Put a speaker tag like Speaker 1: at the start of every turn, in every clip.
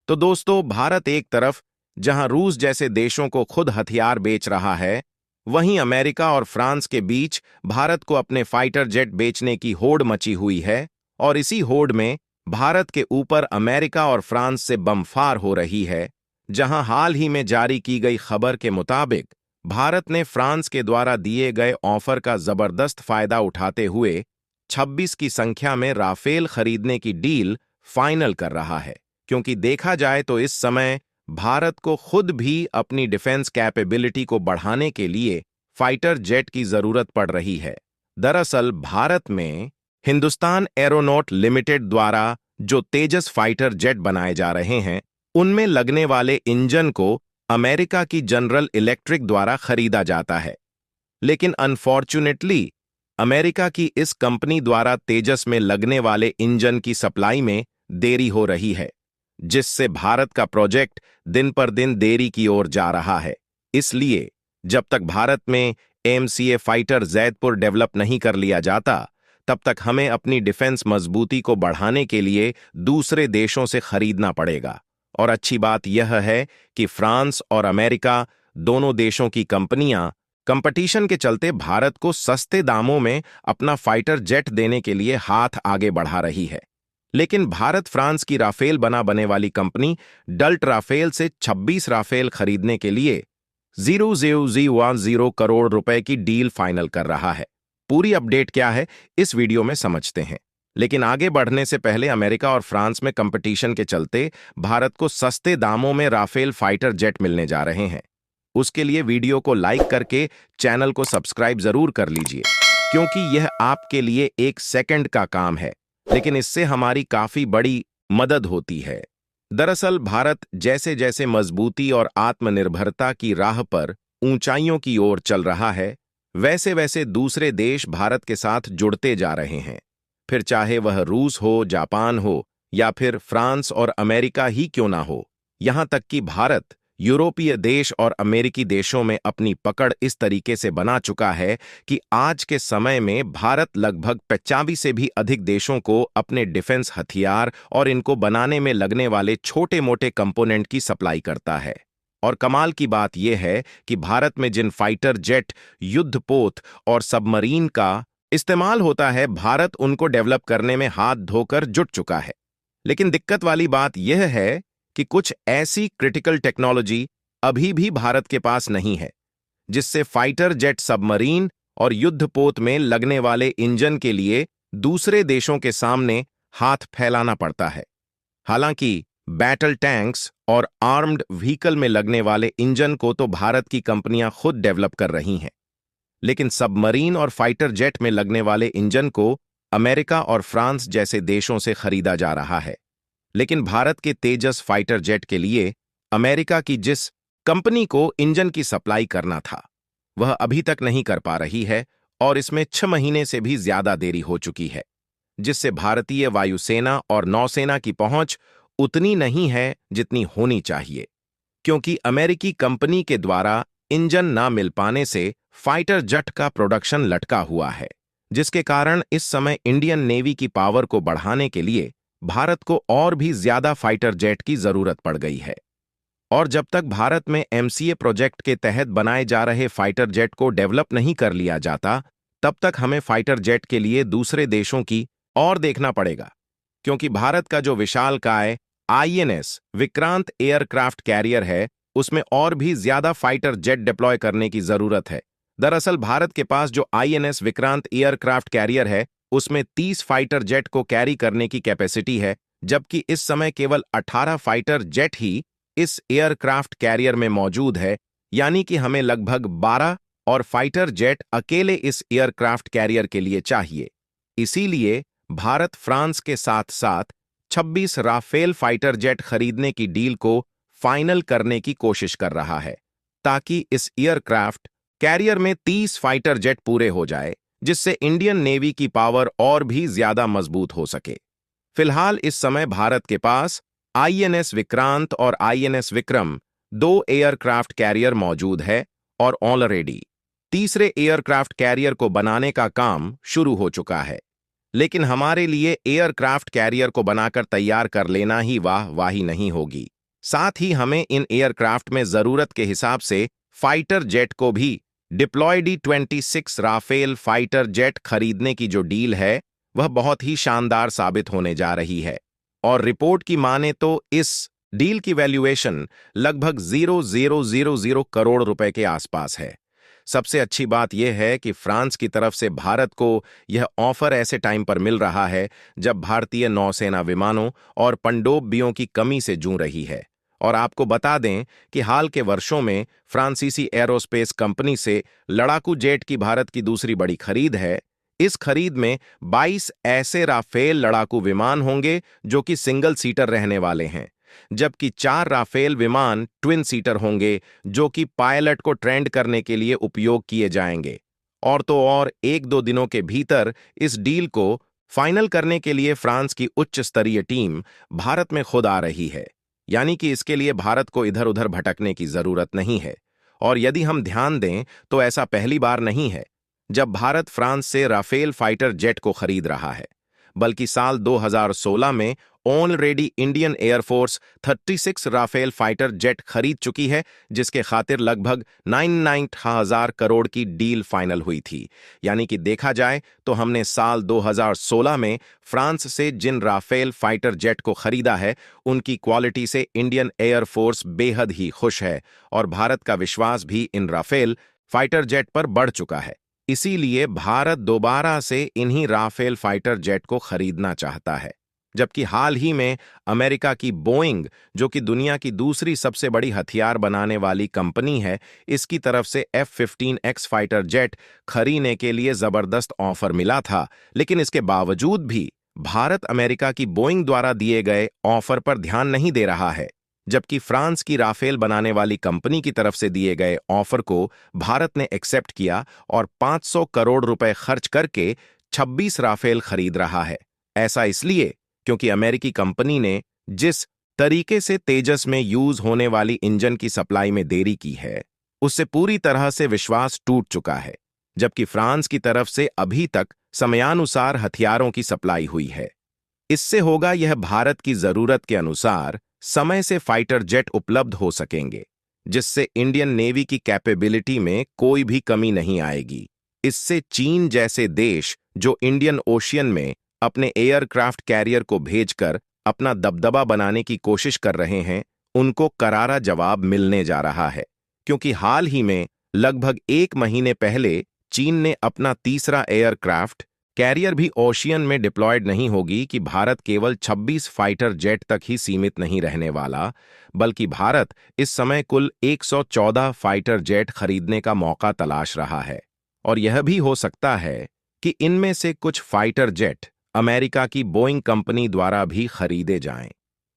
Speaker 1: तो दोस्तों, भारत एक तरफ जहां रूस जैसे देशों को खुद हथियार बेच रहा है, वहीं अमेरिका और फ्रांस के बीच भारत को अपने फाइटर जेट बेचने की होड़ मची हुई है। और इसी होड़ में भारत के ऊपर अमेरिका और फ्रांस से बमफार हो रही है। जहां हाल ही में जारी की गई खबर के मुताबिक भारत ने फ्रांस के द्वारा दिए गए ऑफर का जबरदस्त फायदा उठाते हुए 26 की संख्या में राफेल खरीदने की डील फाइनल कर रहा है। क्योंकि देखा जाए तो इस समय भारत को खुद भी अपनी डिफेंस कैपेबिलिटी को बढ़ाने के लिए फाइटर जेट की जरूरत पड़ रही है। दरअसल भारत में हिंदुस्तान एरोनॉट लिमिटेड द्वारा जो तेजस फाइटर जेट बनाए जा रहे हैं, उनमें लगने वाले इंजन को अमेरिका की जनरल इलेक्ट्रिक द्वारा खरीदा जाता है। लेकिन अनफॉर्चुनेटली अमेरिका की इस कंपनी द्वारा तेजस में लगने वाले इंजन की सप्लाई में देरी हो रही है, जिससे भारत का प्रोजेक्ट दिन पर दिन देरी की ओर जा रहा है। इसलिए जब तक भारत में एमसीए फाइटर जैदपुर डेवलप नहीं कर लिया जाता, तब तक हमें अपनी डिफेंस मजबूती को बढ़ाने के लिए दूसरे देशों से खरीदना पड़ेगा। और अच्छी बात यह है कि फ्रांस और अमेरिका दोनों देशों की कंपनियां कंपटीशन के चलते भारत को सस्ते दामों में अपना फाइटर जेट देने के लिए हाथ आगे बढ़ा रही है। लेकिन भारत फ्रांस की राफेल बने वाली कंपनी डल्ट राफेल से 26 राफेल खरीदने के लिए 0,010 करोड़ रुपए की डील फाइनल कर रहा है। पूरी अपडेट क्या है, इस वीडियो में समझते हैं। लेकिन आगे बढ़ने से पहले अमेरिका और फ्रांस में कंपटीशन के चलते भारत को सस्ते दामों में राफेल फाइटर जेट मिलने जा रहे हैं। उसके लिए वीडियो को लाइक करके चैनल को सब्सक्राइब जरूर कर लीजिए, क्योंकि यह आपके लिए एक सेकंड का काम है, लेकिन इससे हमारी काफी बड़ी मदद होती है। दरअसल भारत जैसे जैसे मजबूती और आत्मनिर्भरता की राह पर ऊंचाइयों की ओर चल रहा है, वैसे वैसे दूसरे देश भारत के साथ जुड़ते जा रहे हैं। फिर चाहे वह रूस हो, जापान हो या फिर फ्रांस और अमेरिका ही क्यों ना हो। यहां तक कि भारत यूरोपीय देश और अमेरिकी देशों में अपनी पकड़ इस तरीके से बना चुका है कि आज के समय में भारत लगभग 85 से भी अधिक देशों को अपने डिफेंस हथियार और इनको बनाने में लगने वाले छोटे मोटे कंपोनेंट की सप्लाई करता है। और कमाल की बात यह है कि भारत में जिन फाइटर जेट, युद्धपोत और सबमरीन का इस्तेमाल होता है, भारत उनको डेवलप करने में हाथ धोकर जुट चुका है। लेकिन दिक्कत वाली बात यह है कि कुछ ऐसी क्रिटिकल टेक्नोलॉजी अभी भी भारत के पास नहीं है, जिससे फाइटर जेट, सबमरीन और युद्धपोत में लगने वाले इंजन के लिए दूसरे देशों के सामने हाथ फैलाना पड़ता है। हालांकि बैटल टैंक्स और आर्म्ड व्हीकल में लगने वाले इंजन को तो भारत की कंपनियां खुद डेवलप कर रही हैं, लेकिन सबमरीन और फाइटर जेट में लगने वाले इंजन को अमेरिका और फ्रांस जैसे देशों से खरीदा जा रहा है। लेकिन भारत के तेजस फाइटर जेट के लिए अमेरिका की जिस कंपनी को इंजन की सप्लाई करना था, वह अभी तक नहीं कर पा रही है और इसमें 6 महीने से भी ज्यादा देरी हो चुकी है, जिससे भारतीय वायुसेना और नौसेना की पहुंच उतनी नहीं है जितनी होनी चाहिए। क्योंकि अमेरिकी कंपनी के द्वारा इंजन ना मिल पाने से फाइटर जेट का प्रोडक्शन लटका हुआ है, जिसके कारण इस समय इंडियन नेवी की पावर को बढ़ाने के लिए भारत को और भी ज्यादा फाइटर जेट की जरूरत पड़ गई है। और जब तक भारत में एमसीए प्रोजेक्ट के तहत बनाए जा रहे फाइटर जेट को डेवलप नहीं कर लिया जाता, तब तक हमें फाइटर जेट के लिए दूसरे देशों की और देखना पड़ेगा। क्योंकि भारत का जो विशालकाय आईएनएस विक्रांत एयरक्राफ्ट कैरियर है, उसमें और भी ज्यादा फाइटर जेट डिप्लॉय करने की जरूरत है। दरअसल भारत के पास जो आईएनएस विक्रांत एयरक्राफ्ट कैरियर है, उसमें 30 फाइटर जेट को कैरी करने की कैपेसिटी है, जबकि इस समय केवल 18 फाइटर जेट ही इस एयरक्राफ्ट कैरियर में मौजूद है। यानी कि हमें लगभग 12 और फाइटर जेट अकेले इस एयरक्राफ्ट कैरियर के लिए चाहिए। इसीलिए भारत फ्रांस के साथ साथ 26 राफेल फाइटर जेट खरीदने की डील को फाइनल करने की कोशिश कर रहा है, ताकि इस एयरक्राफ्ट कैरियर में 30 फाइटर जेट पूरे हो जाए, जिससे इंडियन नेवी की पावर और भी ज्यादा मजबूत हो सके। फिलहाल इस समय भारत के पास आईएनएस विक्रांत और आईएनएस विक्रम 2 एयरक्राफ्ट कैरियर मौजूद है और ऑलरेडी तीसरे एयरक्राफ्ट कैरियर को बनाने का काम शुरू हो चुका है। लेकिन हमारे लिए एयरक्राफ्ट कैरियर को बनाकर तैयार कर लेना ही वाही नहीं होगी। साथ ही हमें इन एयरक्राफ्ट में जरूरत के हिसाब से फाइटर जेट को भी diploid E-26 Rafale fighter jet खरीदने की जो डील है वह बहुत ही शानदार साबित होने जा रही है। और रिपोर्ट की माने तो इस डील की वैल्यूएशन लगभग 0,000 करोड़ रुपए के आसपास है। सबसे अच्छी बात यह है कि फ्रांस की तरफ से भारत को यह ऑफर ऐसे टाइम पर मिल रहा है जब भारतीय नौसेना विमानों और पनडुब्बियों की कमी से जूझ रही है। और आपको बता दें कि हाल के वर्षों में फ्रांसीसी एरोस्पेस कंपनी से लड़ाकू जेट की भारत की दूसरी बड़ी खरीद है। इस खरीद में 22 ऐसे राफेल लड़ाकू विमान होंगे जो कि सिंगल सीटर रहने वाले हैं, जबकि 4 राफेल विमान ट्विन सीटर होंगे जो कि पायलट को ट्रेंड करने के लिए उपयोग किए जाएंगे। और तो और 1-2 दिनों के भीतर इस डील को फाइनल करने के लिए फ्रांस की उच्च स्तरीय टीम भारत में खुद आ रही है, यानी कि इसके लिए भारत को इधर उधर भटकने की जरूरत नहीं है। और यदि हम ध्यान दें तो ऐसा पहली बार नहीं है जब भारत फ्रांस से राफेल फाइटर जेट को खरीद रहा है, बल्कि साल 2016 में already Indian Air Force 36 Rafale fighter jet खरीद चुकी है, जिसके खातिर लगभग 99,000 करोड़ की डील फाइनल हुई थी। यानी कि देखा जाए तो हमने साल 2016 में फ्रांस से जिन राफेल फाइटर जेट को खरीदा है उनकी क्वालिटी से इंडियन एयरफोर्स बेहद ही खुश है और भारत का विश्वास भी इन राफेल फाइटर जेट पर बढ़ चुका है। इसीलिए भारत दोबारा से इन्हीं राफेल फाइटर जेट को खरीदना चाहता है। जबकि हाल ही में अमेरिका की बोइंग, जो कि दुनिया की दूसरी सबसे बड़ी हथियार बनाने वाली कंपनी है, इसकी तरफ से F-15X फाइटर जेट खरीदने के लिए जबरदस्त ऑफर मिला था। लेकिन इसके बावजूद भी भारत अमेरिका की बोइंग द्वारा दिए गए ऑफर पर ध्यान नहीं दे रहा है, जबकि फ्रांस की राफेल बनाने वाली कंपनी की तरफ से दिए गए ऑफर को भारत ने एक्सेप्ट किया और 500 करोड़ रुपए खर्च करके 26 राफेल खरीद रहा है। ऐसा इसलिए क्योंकि अमेरिकी कंपनी ने जिस तरीके से तेजस में यूज होने वाली इंजन की सप्लाई में देरी की है, उससे पूरी तरह से विश्वास टूट चुका है, जबकि फ्रांस की तरफ से अभी तक समयानुसार हथियारों की सप्लाई हुई है। इससे होगा यह भारत की जरूरत के अनुसार समय से फाइटर जेट उपलब्ध हो सकेंगे, जिससे इंडियन नेवी की कैपेबिलिटी में कोई भी कमी नहीं आएगी। इससे चीन जैसे देश जो इंडियन ओशियन में अपने एयरक्राफ्ट कैरियर को भेजकर अपना दबदबा बनाने की कोशिश कर रहे हैं, उनको करारा जवाब मिलने जा रहा है। क्योंकि हाल ही में लगभग 1 महीने पहले चीन ने अपना तीसरा एयरक्राफ्ट कैरियर भी ओशियन में डिप्लॉयड नहीं होगी कि भारत केवल 26 फाइटर जेट तक ही सीमित नहीं रहने वाला, बल्कि भारत इस समय कुल 114 फाइटर जेट खरीदने का मौका तलाश रहा है। और यह भी हो सकता है कि इनमें से कुछ फाइटर जेट अमेरिका की बोइंग कंपनी द्वारा भी खरीदे जाएं।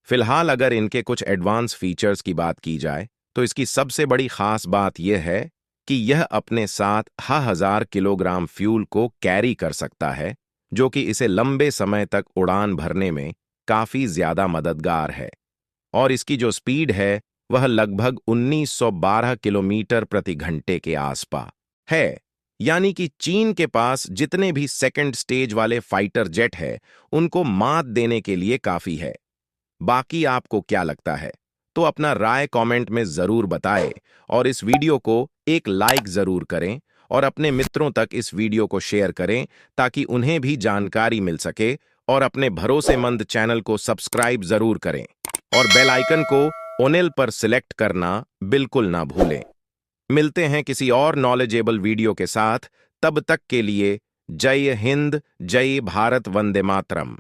Speaker 1: फिलहाल अगर इनके कुछ एडवांस फीचर्स की बात की जाए तो इसकी सबसे बड़ी खास बात यह है कि यह अपने साथ 1000 किलोग्राम फ्यूल को कैरी कर सकता है, जो कि इसे लंबे समय तक उड़ान भरने में काफी ज्यादा मददगार है। और इसकी जो स्पीड है वह लगभग 1912 किलोमीटर प्रति घंटे के आसपास है। यानी कि चीन के पास जितने भी सेकंड स्टेज वाले फाइटर जेट है उनको मात देने के लिए काफी है। बाकी आपको क्या लगता है? तो अपना राय कमेंट में जरूर बताएं और इस वीडियो को एक लाइक जरूर करें और अपने मित्रों तक इस वीडियो को शेयर करें ताकि उन्हें भी जानकारी मिल सके। और अपने भरोसेमंद चैनल को सब्सक्राइब जरूर करें और बेल आइकन को ओनेल पर सिलेक्ट करना बिल्कुल ना भूलें। मिलते हैं किसी और नॉलेजेबल वीडियो के साथ, तब तक के लिए जय हिंद, जय भारत, वंदे मातरम।